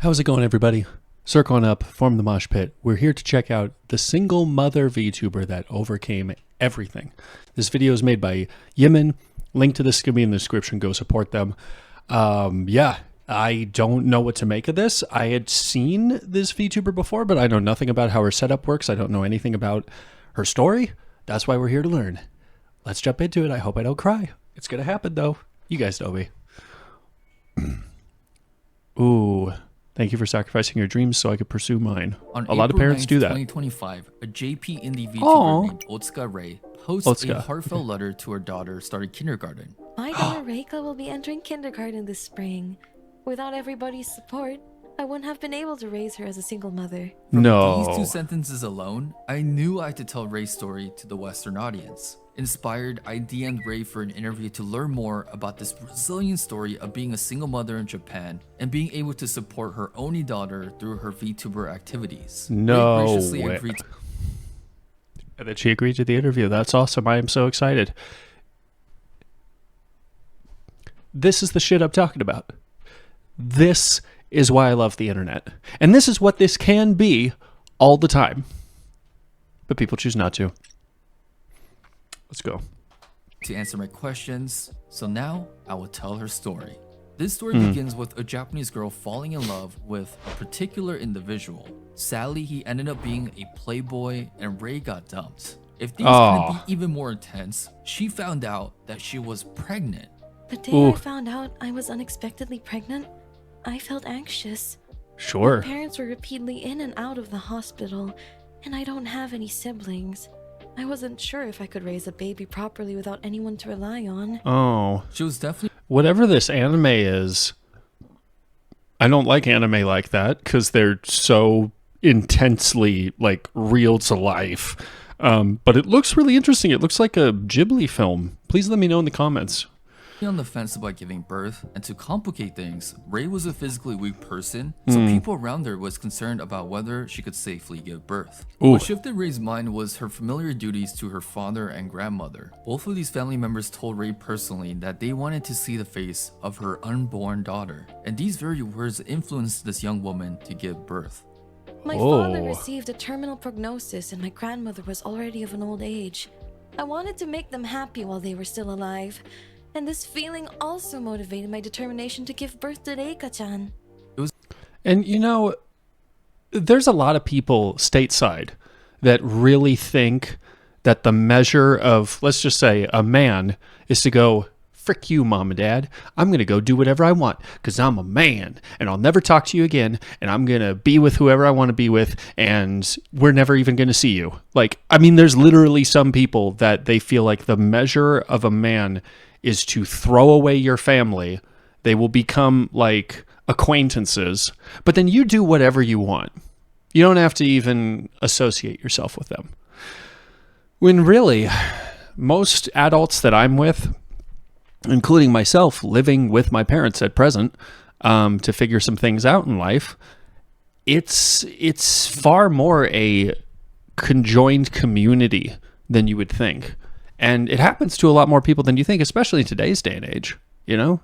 How's it going, everybody? Circle on up, form the mosh pit. We're here to check out the single mother VTuber that overcame everything. This video is made by Yimin. Link to this is going to be in the description. Go support them. Yeah, I don't know what to make of this. I had seen this VTuber before, but I know nothing about how her setup works. I don't know anything about her story. That's why we're here to learn. Let's jump into it. I hope I don't cry. It's going to happen, though. You guys know me. Ooh. Thank you for sacrificing your dreams so I could pursue mine. A lot of parents do that. 2025, a JP indie VTuber named Otsuka Ray posts a heartfelt letter to her daughter starting kindergarten. My daughter Reika will be entering kindergarten this spring. Without everybody's support, I wouldn't have been able to raise her as a single mother. From these two sentences alone, I knew I had to tell Ray's story to the Western audience. Inspired, I DM'd Ray for an interview to learn more about this resilient story of being a single mother in Japan and being able to support her only daughter through her VTuber activities. No Ray graciously way. agreed And then she agreed to the interview. That's awesome. I am so excited. This is the shit I'm talking about. This is why I love the internet. And this is what this can be all the time. But people choose not to. Let's go. to answer my questions, so now I will tell her story. This story begins with a Japanese girl falling in love with a particular individual. Sadly, he ended up being a playboy and Ray got dumped. If things couldn't be even more intense, she found out that she was pregnant. The day I found out I was unexpectedly pregnant, I felt anxious. Sure. My parents were repeatedly in and out of the hospital, and I don't have any siblings. I wasn't sure if I could raise a baby properly without anyone to rely on. Oh. She was definitely Whatever this anime is, I don't like anime like that because they're so intensely like real to life. But it looks really interesting. It looks like a Ghibli film. Please let me know in the comments. on the fence about giving birth, and to complicate things, Ray was a physically weak person, so people around her was concerned about whether she could safely give birth. What shifted Ray's mind was her familiar duties to her father and grandmother. Both of these family members told Ray personally that they wanted to see the face of her unborn daughter, and these very words influenced this young woman to give birth. My father received a terminal prognosis, and my grandmother was already of an old age. I wanted to make them happy while they were still alive. And this feeling also motivated my determination to give birth to Reika-chan. And you know, there's a lot of people stateside that really think that the measure of, let's just say, a man is to go, frick you, mom and dad. I'm going to go do whatever I want because I'm a man and I'll never talk to you again. And I'm going to be with whoever I want to be with. And we're never even going to see you. Like, I mean, there's literally some people that they feel like the measure of a man is to throw away your family. They will become like acquaintances, but then you do whatever you want. You don't have to even associate yourself with them. When really, most adults that I'm with, including myself, living with my parents at present, to figure some things out in life, it's far more a conjoined community than you would think. And it happens to a lot more people than you think, especially in today's day and age. You know,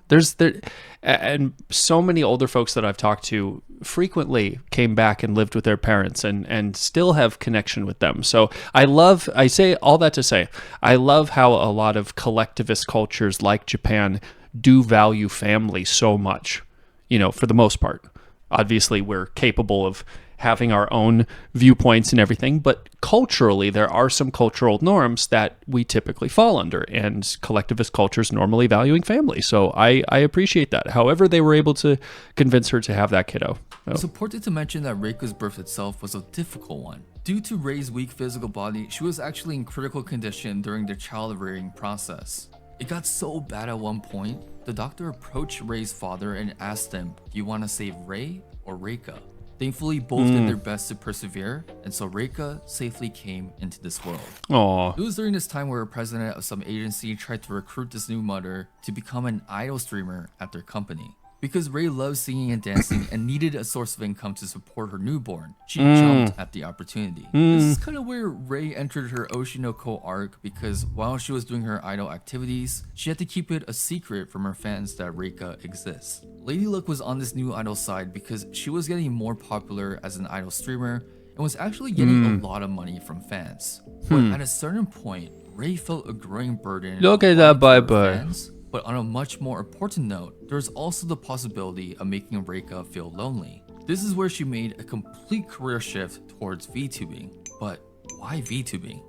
and so many older folks that I've talked to frequently came back and lived with their parents and still have connection with them. So I say all that to say, I love how a lot of collectivist cultures like Japan do value family so much, you know, for the most part. Obviously, we're capable of having our own viewpoints and everything, but culturally, there are some cultural norms that we typically fall under, and collectivist cultures normally valuing family. So I appreciate that. However, they were able to convince her to have that kiddo. It's important to mention that Reika's birth itself was a difficult one. Due to Ray's weak physical body, she was actually in critical condition during the child rearing process. It got so bad at one point, the doctor approached Ray's father and asked him, "Do you want to save Ray or Reika?" Thankfully, both did their best to persevere, and so Reika safely came into this world. Aww. It was during this time where a president of some agency tried to recruit this new mother to become an idol streamer at their company. Because Ray loved singing and dancing and needed a source of income to support her newborn, she jumped at the opportunity. This is kind of where Ray entered her Oshinoko arc, because while she was doing her idol activities, she had to keep it a secret from her fans that Reika exists. Lady Luck was on this new idol side because she was getting more popular as an idol streamer and was actually getting a lot of money from fans. But at a certain point, Ray felt a growing burden. Look at that bye-bye. Fans. But on a much more important note, there's also the possibility of making Reika feel lonely. This is where she made a complete career shift towards VTubing. But why VTubing?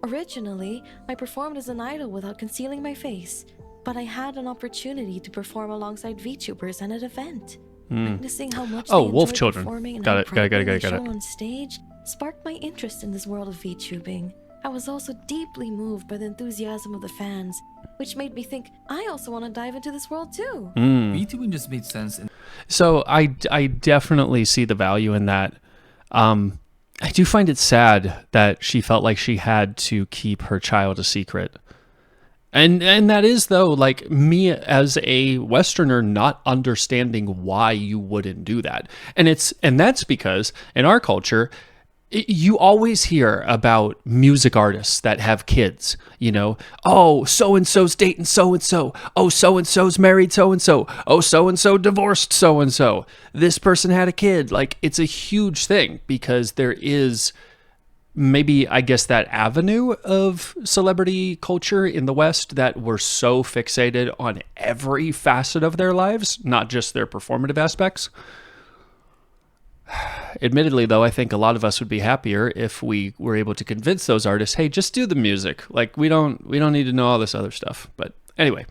Originally, I performed as an idol without concealing my face, but I had an opportunity to perform alongside VTubers at an event. Witnessing how much they Wolf enjoyed children. performing and Got how it. proudly they show on stage sparked my interest in this world of VTubing. I was also deeply moved by the enthusiasm of the fans, which made me think I also want to dive into this world too. VTubing just made sense. So I definitely see the value in that. I do find it sad that she felt like she had to keep her child a secret. And that is, though, like me as a Westerner not understanding why you wouldn't do that. And that's because in our culture, you always hear about music artists that have kids, you know, oh, so-and-so's dating so-and-so. Oh, so-and-so's married so-and-so. Oh, so-and-so divorced so-and-so. This person had a kid. Like, it's a huge thing because there is maybe, I guess, that avenue of celebrity culture in the West that we're so fixated on every facet of their lives, not just their performative aspects. Admittedly, though, I think a lot of us would be happier if we were able to convince those artists, hey, just do the music. Like, we don't need to know all this other stuff. But anyway.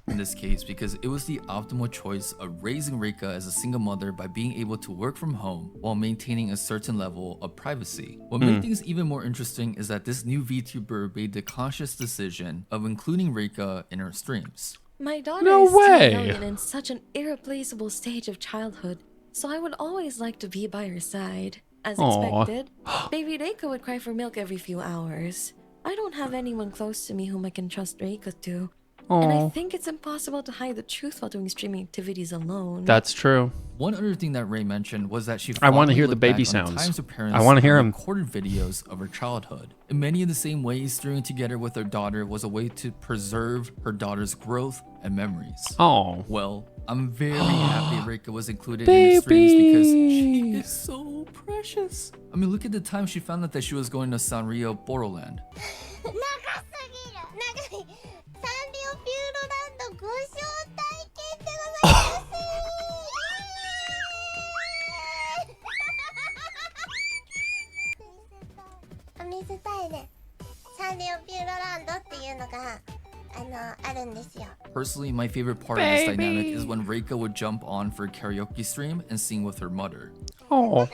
In this case, because it was the optimal choice of raising Reika as a single mother by being able to work from home while maintaining a certain level of privacy. What made things even more interesting is that this new VTuber made the conscious decision of including Reika in her streams. My daughter No is still way. young and in such an irreplaceable stage of childhood, so I would always like to be by her side. As expected, baby Reika would cry for milk every few hours. I don't have anyone close to me whom I can trust Reika to. And I think it's impossible to hide the truth while doing streaming activities alone. That's true. One other thing that Ray mentioned was that she I want to fondly hear the looked baby back on the sounds. times her parents I want to hear them. recorded videos of her childhood. In many of the same ways, streaming together with her daughter was a way to preserve her daughter's growth and memories. Oh. Well, I'm very happy Reika was included in the streams because she is so precious. I mean, look at the time she found out that she was going to Sanrio Boroland. Personally, my favorite part of this dynamic is when Reika would jump on for a karaoke stream and sing with her mother. Oh.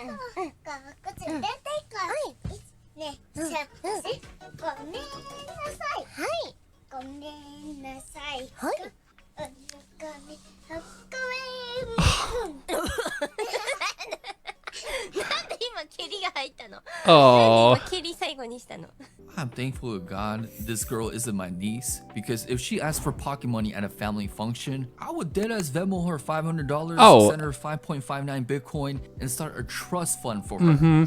Oh. I'm thankful to God this girl isn't my niece, because if she asked for pocket money at a family function, I would deadass Venmo her $500, send her 5.59 Bitcoin, and start a trust fund for her.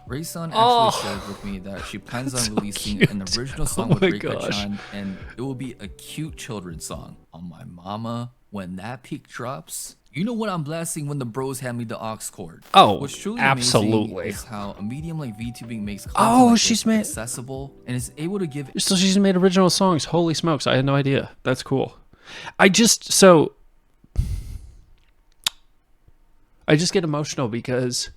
Ray-san actually shared with me that she plans on releasing an original song with Reika-chan, and it will be a cute children's song. On my mama, when that peak drops, you know what I'm blasting when the bros hand me the aux cord. Oh, What's truly absolutely. amazing is how a medium like VTubing makes content like she's this made- accessible and is able to give. So she's made original songs. Holy smokes. I had no idea. That's cool. I just get emotional because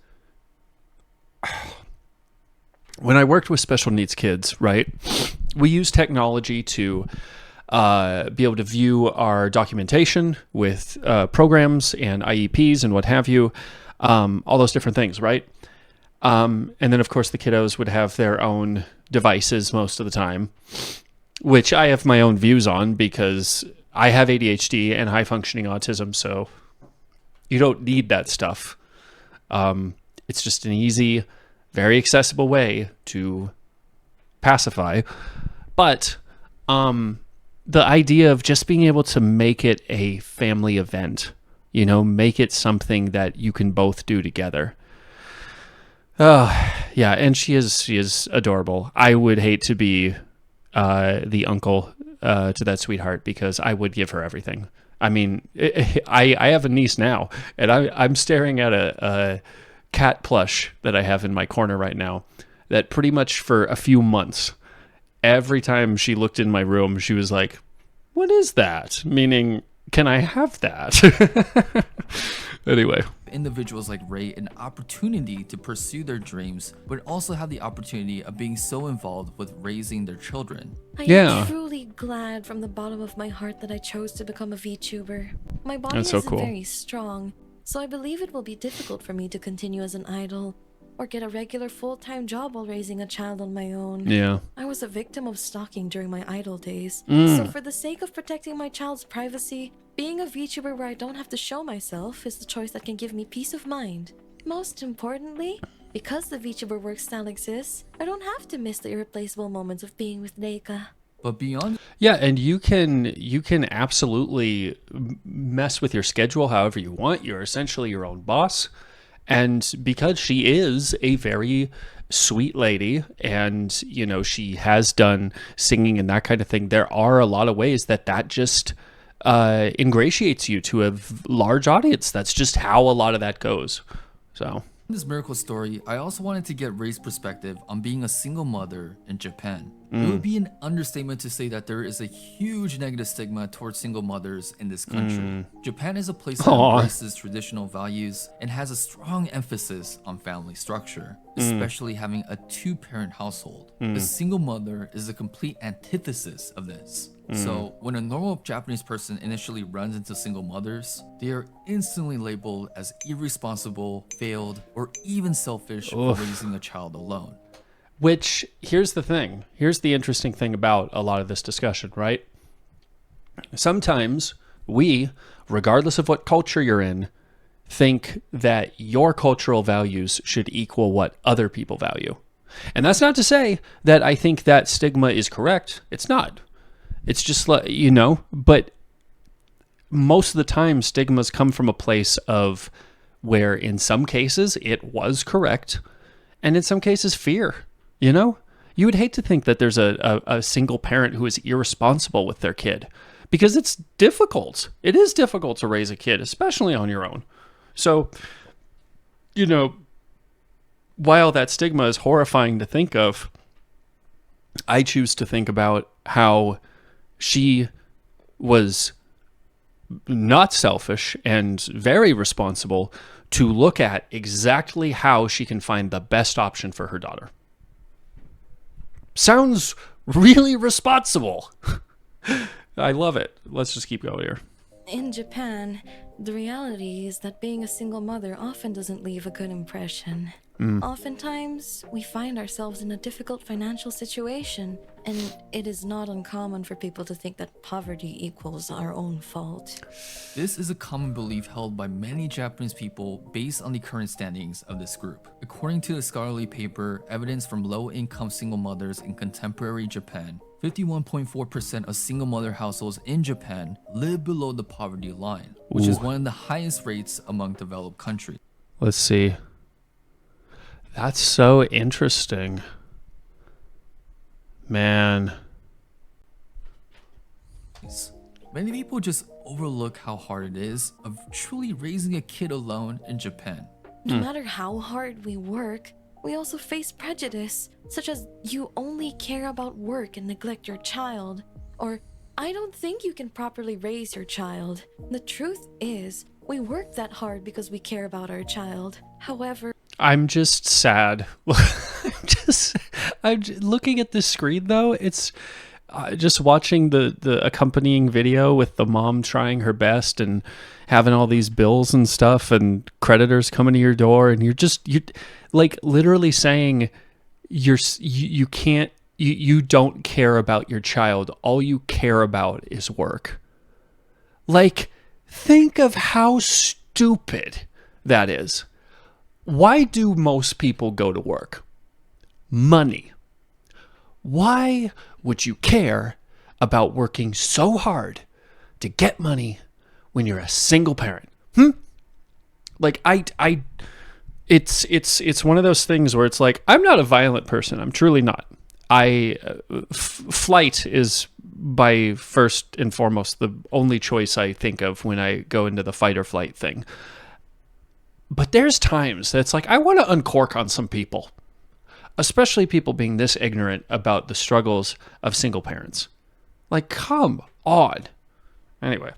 when I worked with special needs kids, right, we use technology to be able to view our documentation with programs and IEPs and what have you, all those different things, right? And then, of course, the kiddos would have their own devices most of the time, which I have my own views on because I have ADHD and high-functioning autism, so you don't need that stuff. It's just an easy, very accessible way to pacify. But the idea of just being able to make it a family event, you know, make it something that you can both do together. Yeah, and she is adorable. I would hate to be the uncle to that sweetheart, because I would give her everything. I mean, I have a niece now, and I'm staring at a cat plush that I have in my corner right now that pretty much for a few months, every time she looked in my room, she was like, "What is that?" Meaning, can I have that? Anyway. Individuals like Ray an opportunity to pursue their dreams, but also have the opportunity of being so involved with raising their children. I am truly glad from the bottom of my heart that I chose to become a VTuber. My body isn't very strong, so I believe it will be difficult for me to continue as an idol or get a regular full-time job while raising a child on my own. Yeah. I was a victim of stalking during my idol days, so for the sake of protecting my child's privacy, being a VTuber where I don't have to show myself is the choice that can give me peace of mind. Most importantly, because the VTuber work style exists, I don't have to miss the irreplaceable moments of being with Deika. But beyond... Yeah, and you can absolutely mess with your schedule however you want. You're essentially your own boss. And because she is a very sweet lady and, you know, she has done singing and that kind of thing, there are a lot of ways that just ingratiates you to a large audience. That's just how a lot of that goes. So in this miracle story, I also wanted to get Ray's perspective on being a single mother in Japan. It would be an understatement to say that there is a huge negative stigma towards single mothers in this country. Japan is a place that embraces traditional values and has a strong emphasis on family structure, especially having a two-parent household. A single mother is a complete antithesis of this. So when a normal Japanese person initially runs into single mothers, they are instantly labeled as irresponsible, failed, or even selfish for raising a child alone. Which, here's the thing. Here's the interesting thing about a lot of this discussion, right? Sometimes we, regardless of what culture you're in, think that your cultural values should equal what other people value. And that's not to say that I think that stigma is correct. It's not. It's just, you know, but most of the time stigmas come from a place of where in some cases it was correct, and in some cases fear. You know, you would hate to think that there's a single parent who is irresponsible with their kid, because it's difficult. It is difficult to raise a kid, especially on your own. So, you know, while that stigma is horrifying to think of, I choose to think about how she was not selfish and very responsible to look at exactly how she can find the best option for her daughter. Sounds really responsible. I love it. Let's just keep going here. In Japan, the reality is that being a single mother often doesn't leave a good impression. Oftentimes, we find ourselves in a difficult financial situation, and it is not uncommon for people to think that poverty equals our own fault. This is a common belief held by many Japanese people based on the current standings of this group. According to the scholarly paper, Evidence from Low-Income Single Mothers in Contemporary Japan, 51.4% of single mother households in Japan live below the poverty line, which is one of the highest rates among developed countries. Let's see. That's so interesting. Man. Many people just overlook how hard it is of truly raising a kid alone in Japan. No matter how hard we work, we also face prejudice, such as you only care about work and neglect your child, or I don't think you can properly raise your child. The truth is, we work that hard because we care about our child. However, I'm just sad. I'm looking at this screen though. It's just watching the accompanying video with the mom trying her best and having all these bills and stuff and creditors coming to your door, and you like literally saying you don't care about your child. All you care about is work. Like, think of how stupid that is. Why do most people go to work? Money. Why would you care about working so hard to get money when you're a single parent? Like it's one of those things where it's like, I'm not a violent person. I'm truly not. Flight is by first and foremost the only choice I think of when I go into the fight or flight thing. But there's times that it's like, I want to uncork on some people, especially people being this ignorant about the struggles of single parents. Like, come on. Anyway.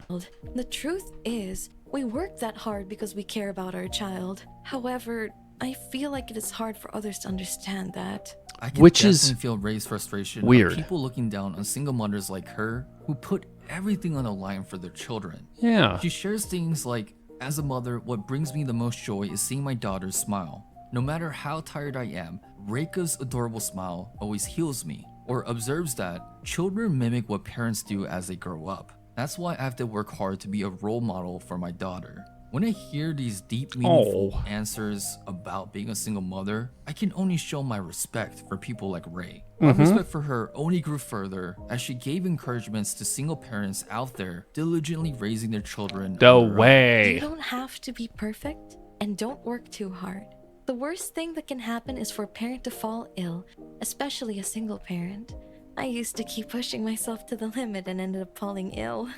The truth is, we work that hard because we care about our child. However, I feel like it is hard for others to understand that. I can Which definitely is feel Ray's frustration weird. of people looking down on single mothers like her who put everything on the line for their children. Yeah. She shares things like, as a mother, what brings me the most joy is seeing my daughters smile. No matter how tired I am, Reika's adorable smile always heals me. Or observes that children mimic what parents do as they grow up. That's why I have to work hard to be a role model for my daughter. When I hear these deep, meaningful answers about being a single mother, I can only show my respect for people like Ray. My respect for her only grew further as she gave encouragements to single parents out there diligently raising their children. No way. You don't have to be perfect, and don't work too hard. The worst thing that can happen is for a parent to fall ill, especially a single parent. I used to keep pushing myself to the limit and ended up falling ill.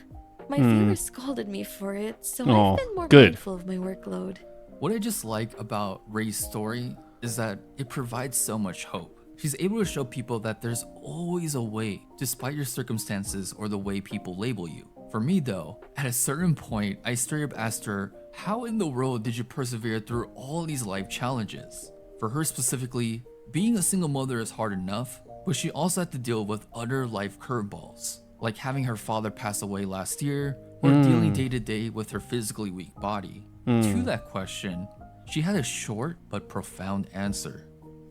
My viewers scolded me for it, so I've been more mindful of my workload. What I just like about Ray's story is that it provides so much hope. She's able to show people that there's always a way, despite your circumstances or the way people label you. For me though, at a certain point, I straight up asked her, how in the world did you persevere through all these life challenges? For her specifically, being a single mother is hard enough, but she also had to deal with other life curveballs, like having her father pass away last year, or dealing day to day with her physically weak body. To that question, she had a short but profound answer.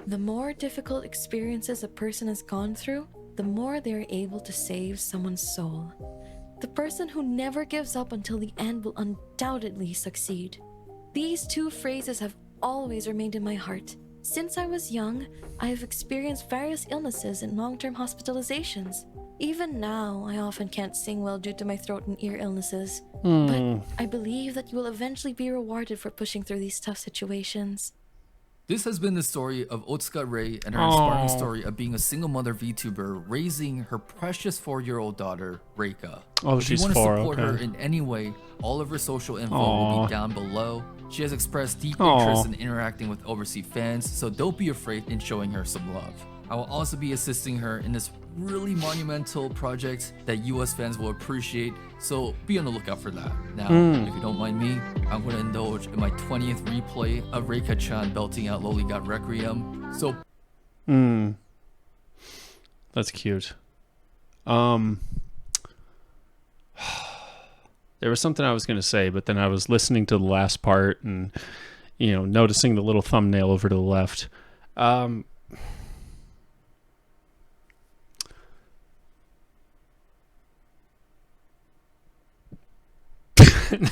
The more difficult experiences a person has gone through, the more they are able to save someone's soul. The person who never gives up until the end will undoubtedly succeed. These two phrases have always remained in my heart. Since I was young, I have experienced various illnesses and long-term hospitalizations. Even now, I often can't sing well due to my throat and ear illnesses. But I believe that you will eventually be rewarded for pushing through these tough situations. This has been the story of Otsuka Ray and her inspiring story of being a single mother VTuber raising her precious 4-year-old daughter, Reika. Oh, if she's you want to 4, support her in any way, all of her social info will be down below. She has expressed deep interest in interacting with overseas fans, so don't be afraid in showing her some love. I will also be assisting her in this really monumental project that US fans will appreciate, so be on the lookout for that. Now, if you don't mind me, I'm going to indulge in my 20th replay of Reika-chan belting out Loligot Requiem, so... That's cute. There was something I was going to say, but then I was listening to the last part and, noticing the little thumbnail over to the left.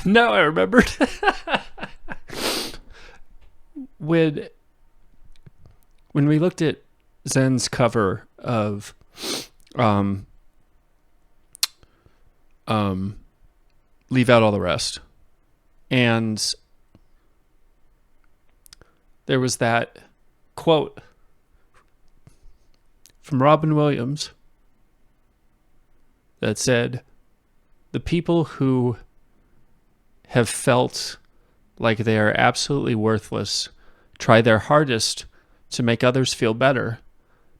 Now I remembered. When we looked at Zen's cover of Leave Out All the Rest, and there was that quote from Robin Williams that said, "The people who have felt like they are absolutely worthless try their hardest to make others feel better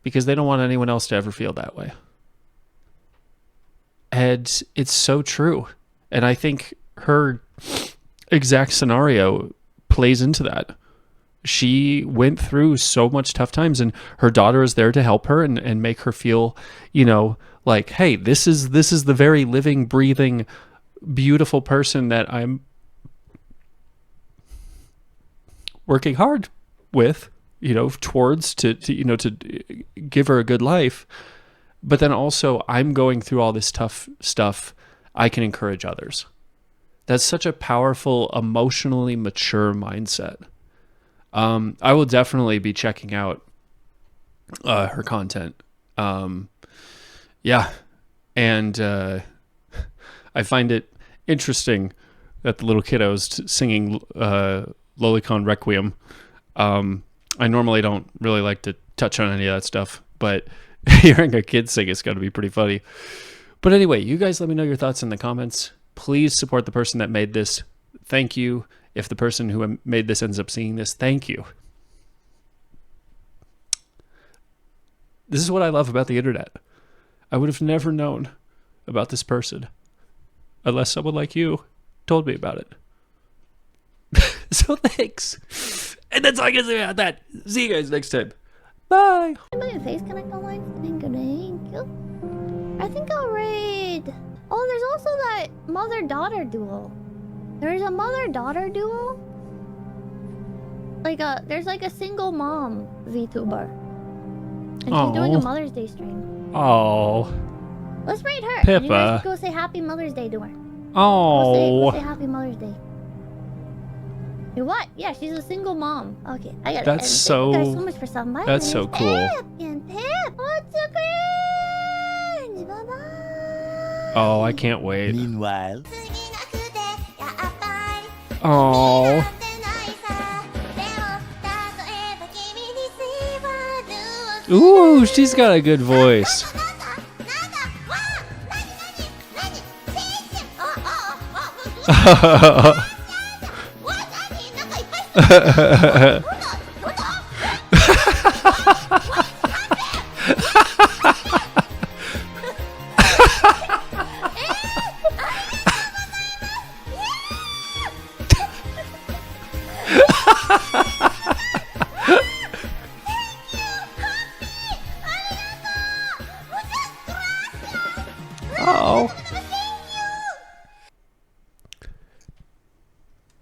because they don't want anyone else to ever feel that way." And it's so true. And I think her exact scenario plays into that. She went through so much tough times, and her daughter is there to help her and make her feel, like, hey, this is the very living, breathing, beautiful person that I'm working hard with, towards to give her a good life. But then also I'm going through all this tough stuff. I can encourage others. That's such a powerful, emotionally mature mindset. I will definitely be checking out her content. Yeah. And I find it interesting that the little kiddos singing Lolicon Requiem. I normally don't really like to touch on any of that stuff, but hearing a kid sing is going to be pretty funny. But anyway, you guys let me know your thoughts in the comments. Please support the person that made this. Thank you. If the person who made this ends up seeing this, thank you. This is what I love about the internet. I would have never known about this person unless someone like you told me about it. So thanks. And that's all I can say about that. See you guys next time. Bye. My face connect online? Thank you. I think I'll raid. Oh, there's also that mother-daughter duo. There's a mother-daughter duo. There's like a single mom VTuber. And she's doing a Mother's Day stream. Oh. Let's raid her. Pippa. And you guys go say Happy Mother's Day to her. Oh. Go say Happy Mother's Day. You what? Yeah, she's a single mom. Okay, I got it. That's so. Thank you guys so much for stopping by. That's so cool. Pip, what's a cringe? Bye-bye. Oh, I can't wait. Meanwhile. Oh. Ooh, she's got a good voice. Oh.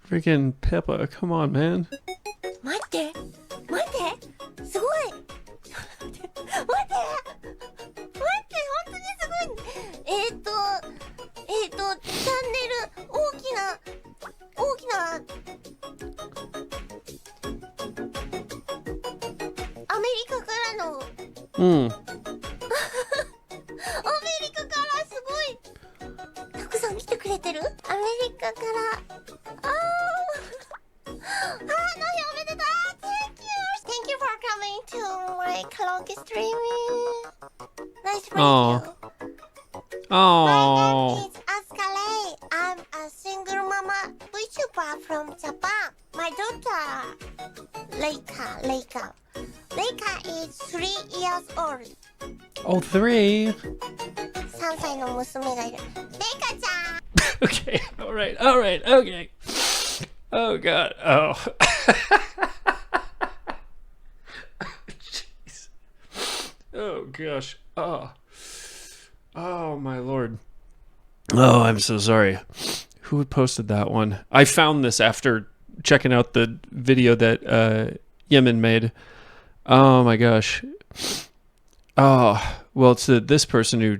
Freaking Pippa, come on, man. 待ってすごい待って本当にすごいチャンネル大きなアメリカからのアメリカからすごいたくさん来てくれてるアメリカからおめでとう Thank you for coming to my karaoke streaming. Nice to meet you. My name is Otsuka Ray. I'm a single mama VTuber from Japan. My daughter, Reika is 3 years old. Oh, 3. 3歳の娘がいる。レイカちゃん Okay, alright, okay. Oh, God, oh. Jeez. Oh, gosh, oh, my Lord. Oh, I'm so sorry. Who had posted that one? I found this after checking out the video that Yemen made. Oh, my gosh. Oh, well, it's this person who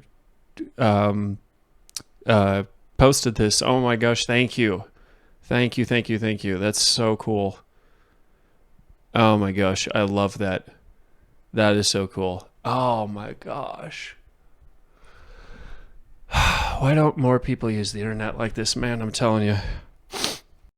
posted this. Oh my gosh, thank you. That's so cool. Oh my gosh, I love that. That is so cool. Oh my gosh. Why don't more people use the internet like this, man? I'm telling you.